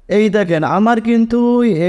এই দেখেন আমার কিন্তু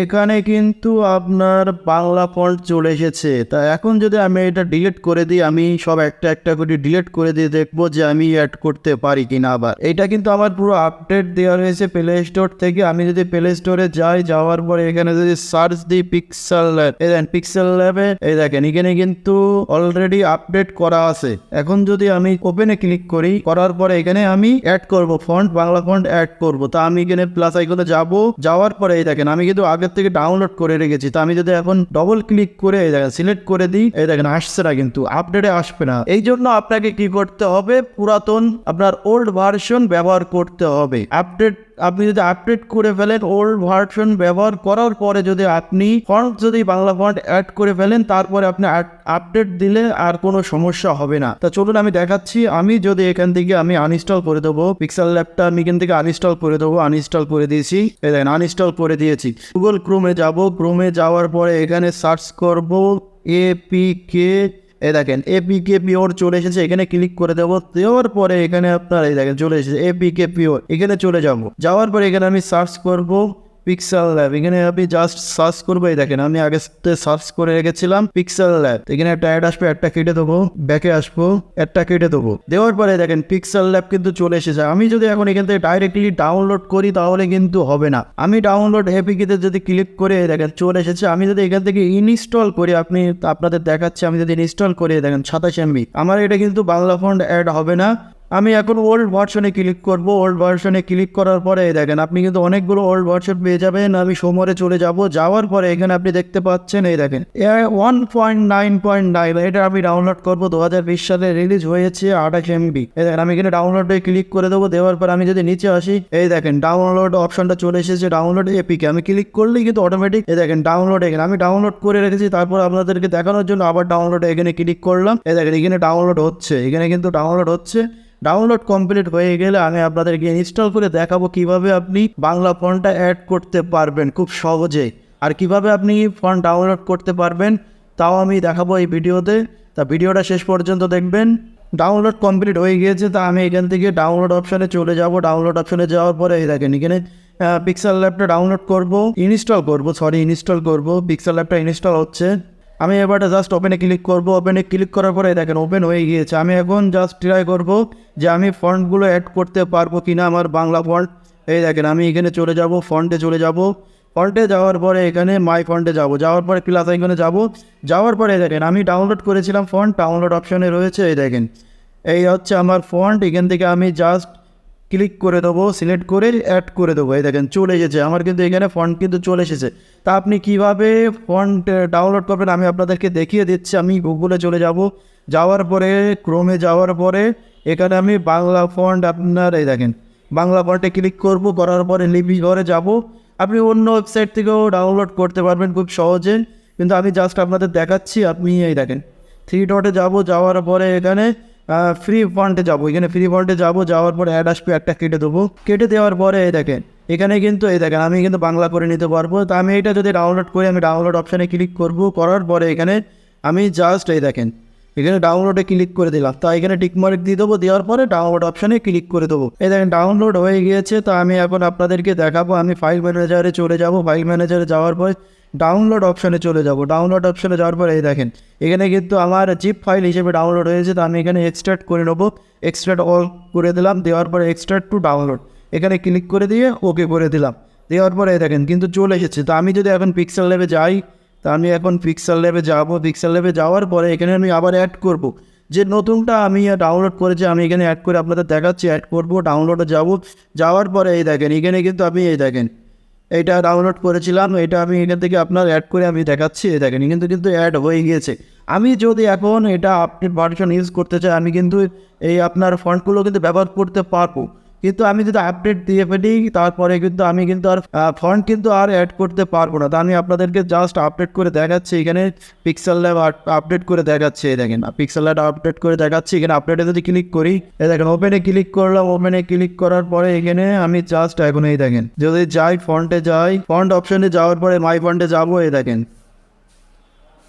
এখানে কিন্তু আপনার বাংলা ফন্ট চলে এসেছে। তা এখন যদি আমি এটা ডিলিট করে দিই, আমি সব একটা একটা করে ডিলিট করে দিয়ে দেখবো যে আমি অ্যাড করতে পারি কিনা। আবার এটা কিন্তু আমার পুরো আপডেট দেওয়া রয়েছে প্লে স্টোর থেকে। আমি যদি প্লে স্টোরে যাই, যাওয়ার পরে এখানে যদি সার্চ দিই পিক্সেল ল্যাব, এই দেখেন পিক্সেল ল্যাবে এই দেখেন এখানে কিন্তু অলরেডি আপডেট করা আছে। এখন যদি আমি ওপেনে ক্লিক করি, করার পরে এখানে আমি অ্যাড করব ফন্ট, বাংলা ফন্ট অ্যাড করব। তা আমি এখানে প্লাস আইকনে যাব, যাওয়ার পরে এই দেখেন আমি কিন্তু আগের থেকে ডাউনলোড করে রেখেছি। তা আমি যদি এখন ডবল ক্লিক করে এই দেখেন সিলেক্ট করে দিই, এই দেখেন আসছে না, কিন্তু আপডেটে আসবে না। এই জন্য আপনাকে কি করতে হবে, পুরাতন আপনার ওল্ড ভার্সন ব্যবহার করতে হবে। আপনি যদি আপডেট করে ফেলেন ওল্ড ভার্সন ব্যবহার করার পরে, যদি আপনি ফন্ট যদি বাংলা ফন্ট অ্যাড করে ফেলেন, তারপরে আপনি আপডেট দিলে আর কোনো সমস্যা হবে না। তা চলুন আমি দেখাচ্ছি। আমি যদি এখান থেকে আমি আনইনস্টল করে দেবো পিক্সেল ল্যাবটা, আমি এখান থেকে আনইনস্টল করে দেবো। আনইনস্টল করে দিয়েছি, এই দেখেন আনইনস্টল করে দিয়েছি। গুগল ক্রোমে যাব, ক্রোমে যাওয়ার পরে এখানে সার্চ করব এপিকে, এই দেখেন এপিকে পিওর চলে এসেছে, এখানে ক্লিক করে দেবো। দেওয়ার পরে এখানে আপনার এই দেখেন চলে এসেছে এপিকে পিওর, এখানে চলে যাব। যাওয়ার পরে এখানে আমি সার্চ করব পিক্সেল ল্যাব, এখানে আমি জাস্ট সার্চ করবো। এই দেখেন আমি আগে সার্চ করে রেখেছিলাম পিক্সেল ল্যাব, এখানে একটা অ্যাড আসবে, একটা কেটে দেবো, ব্যাকে আসবো, একটা কেটে দেবো। দেওয়ার পরে দেখেন পিক্সেল ল্যাব কিন্তু চলে এসেছে। আমি যদি এখন এখান থেকে ডাইরেক্টলি ডাউনলোড করি তাহলে কিন্তু হবে না। আমি ডাউনলোড এপিকেতে যদি ক্লিক করে দেখেন চলে এসেছে। আমি যদি এখান থেকে ইনস্টল করি, আপনাদের দেখাচ্ছি, আমি যদি ইনস্টল করি দেখেন 27 MB, আমার এটা কিন্তু বাংলা ফন্ট অ্যাড হবে না। আমি এখন ওল্ড ভার্সনে ক্লিক করব। ওল্ড ভার্সনে ক্লিক করার পরে দেখেন আপনি কিন্তু অনেকগুলো ওল্ড ভার্সন পেয়ে যাবেন। আমি সোমবারে চলে যাব, যাওয়ার পরে এখানে আপনি দেখতে পাচ্ছেন এই দেখেন 1.9.9, এটা আমি ডাউনলোড করব। 2020 সালে রিলিজ হয়েছে 28 MB। এই দেখেন আমি এখানে ডাউনলোডে ক্লিক করে দেবো। দেওয়ার পর আমি যদি নিচে আসি, এই দেখেন ডাউনলোড অপশনটা চলে এসেছে, ডাউনলোড এপিকে। আমি ক্লিক করলেই কিন্তু অটোমেটিক এই দেখেন ডাউনলোড, এখানে আমি ডাউনলোড করে রেখেছি। তারপর আপনাদেরকে দেখানোর জন্য আবার ডাউনলোড এখানে ক্লিক করলাম। এই দেখেন এখানে ডাউনলোড হচ্ছে, এখানে কিন্তু ডাউনলোড হচ্ছে। ডাউনলোড কমপ্লিট হয়ে গেলে আমি আপনাদেরকে ইনস্টল করে দেখাবো কিভাবে আপনি বাংলা ফন্টটা অ্যাড করতে পারবেন খুব সহজে, আর কিভাবে আপনি ফন্ট ডাউনলোড করতে পারবেন তাও আমি দেখাবো এই ভিডিওতে। তা ভিডিওটা শেষ পর্যন্ত দেখবেন। ডাউনলোড কমপ্লিট হয়ে গিয়েছে, তা আমি এখান থেকে ডাউনলোড অপশানে চলে যাব। ডাউনলোড অপশানে যাওয়ার পরে এই দেখেন এখানে পিক্সেল ল্যাবটা ডাউনলোড করব, ইনস্টল করব। পিক্সেল ল্যাবটা ইনস্টল হচ্ছে। আমি এবারটা জাস্ট ওপেনে ক্লিক করব। ওপেনে ক্লিক করার পরে দেখেন ওপেন হয়ে গিয়েছে। আমি এখন জাস্ট ট্রাই করব যে আমি ফন্টগুলো অ্যাড করতে পারবো কিনা, আমার বাংলা ফন্ট। এই দেখেন আমি এখানে চলে যাব, ফন্টে চলে যাব। ফন্টে যাওয়ার পরে এখানে মাই ফন্টে যাব, যাওয়ার পরে প্লাস আইকনে যাব। যাওয়ার পরে দেখেন আমি ডাউনলোড করেছিলাম ফন্ট, ডাউনলোড অপশানে রয়েছে। এই দেখেন এই হচ্ছে আমার ফন্ট। এখান থেকে আমি জাস্ট ক্লিক করে দেবো, সিলেক্ট করে অ্যাড করে দেবো। এই দেখেন চলে এসেছে আমার, কিন্তু এখানে ফন্ট কিন্তু চলে এসেছে। তা আপনি কিভাবে ফন্ট ডাউনলোড করবেন আমি আপনাদেরকে দেখিয়ে দিচ্ছি। আমি গুগলে চলে যাব, যাওয়ার পরে ক্রোমে যাওয়ার পরে এখানে আমি বাংলা ফন্ট আপনার এই দেখেন বাংলা ফন্টে ক্লিক করব। করার পরে লিপি ঘরে যাব। আপনি অন্য ওয়েবসাইট থেকেও ডাউনলোড করতে পারবেন খুব সহজে, কিন্তু আমি জাস্ট আপনাদের দেখাচ্ছি। আপনি এই দেখেন 3 ডটে যাব, যাওয়ার পরে এখানে ফ্রি ফন্টে যাবো। এখানে ফ্রি ফন্টে যাবো, যাওয়ার পরে অ্যাড আসবে, একটা কেটে দেবো। কেটে দেওয়ার পরে এই দেখেন এখানে কিন্তু এই দেখেন আমি কিন্তু বাংলা করে নিতে পারবো। তা আমি এটা যদি ডাউনলোড করি, আমি ডাউনলোড অপশানে ক্লিক করব। করার পরে এখানে আমি জাস্ট এই দেখেন এখানে ডাউনলোডে ক্লিক করে দিলাম। তা এখানে টিকমার্ক দিয়ে দেবো, দেওয়ার পরে ডাউনলোড অপশানে ক্লিক করে দেবো। এই দেখেন ডাউনলোড হয়ে গিয়েছে। তা আমি এখন আপনাদেরকে দেখাবো। আমি ফাইল ম্যানেজারে চলে যাব। ফাইল ম্যানেজারে যাওয়ার পরে ডাউনলোড অপশানে চলে যাব। ডাউনলোড অপশানে যাওয়ার পরে এই দেখেন এখানে কিন্তু আমার জিপ ফাইল হিসেবে ডাউনলোড হয়েছে। তো আমি এখানে এক্সট্রাক্ট করে নেবো, এক্সট্রাক্ট অল করে দিলাম। দেওয়ার পরে এক্সট্রাক্ট টু ডাউনলোড এখানে ক্লিক করে দিয়ে ওকে করে দিলাম। দেওয়ার পরে এই দেখেন কিন্তু চলে এসেছে। তো আমি যদি এখন পিক্সেল ল্যাবে যাই, তা আমি এখন পিক্সেল ল্যাবে যাব। পিক্সেল ল্যাবে যাওয়ার পরে এখানে আমি আবার অ্যাড করব যে নতুনটা আমি ডাউনলোড করেছি। আমি এখানে অ্যাড করে আপনাদের দেখাচ্ছি। অ্যাড করব, ডাউনলোডে যাব। যাওয়ার পরে এই দেখেন এখানে কিন্তু আমি এই দেখেন এইটা ডাউনলোড করেছিলাম, এটা আমি এখান থেকে আপনার অ্যাড করে আমি দেখাচ্ছি। এই দেখেন কিন্তু অ্যাড হয়ে গিয়েছে। আমি যদি এখন এটা আপডেট ভার্সন ইউজ করতে চাই, আমি কিন্তু এই আপনার ফন্টগুলো কিন্তু ব্যবহার করতে পারবো। কিন্তু আমি যদি আপডেট দিয়ে ফেলি তারপরে কিন্তু আমি কিন্তু আর ফন্ট কিন্তু আর অ্যাড করতে পারবো না। তা আমি আপনাদেরকে জাস্ট আপডেট করে দেখাচ্ছি। এখানে পিক্সেল ল্যাব আপডেট করে দেখাচ্ছি। এই দেখেন পিক্সেল ল্যাব আপডেট করে দেখাচ্ছি। এখানে আপডেটে যদি ক্লিক করি, এই দেখেন ওপেনে ক্লিক করলাম। ওপেনে ক্লিক করার পরে এখানে আমি জাস্ট এখন এই দেখেন যদি যাই ফন্টে যাই, ফন্ট অপশানে যাওয়ার পরে মাই ফন্টে যাবো। এই দেখেন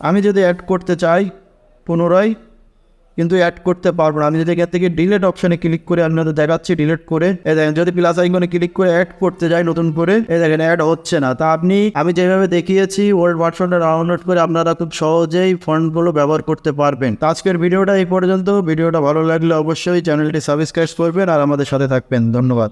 আমি যদি অ্যাড করতে চাই পুনরায়, কিন্তু অ্যাড করতে পারবো না। আমি যদি এখান থেকে ডিলেট অপশনে ক্লিক করে আপনাদের দেখাচ্ছি, ডিলেট করে এই দেখেন যদি প্লাস আইকনে ক্লিক করে অ্যাড করতে যাই নতুন করে, এই দেখেন অ্যাড হচ্ছে না। তা আমি যেভাবে দেখিয়েছি ওল্ড ভার্সনটা ডাউনলোড করে আপনারা খুব সহজেই ফন্টগুলো ব্যবহার করতে পারবেন। তো আজকের ভিডিওটা এই পর্যন্ত। ভিডিওটা ভালো লাগলে অবশ্যই চ্যানেলটি সাবস্ক্রাইব করবেন আর আমাদের সাথে থাকবেন। ধন্যবাদ।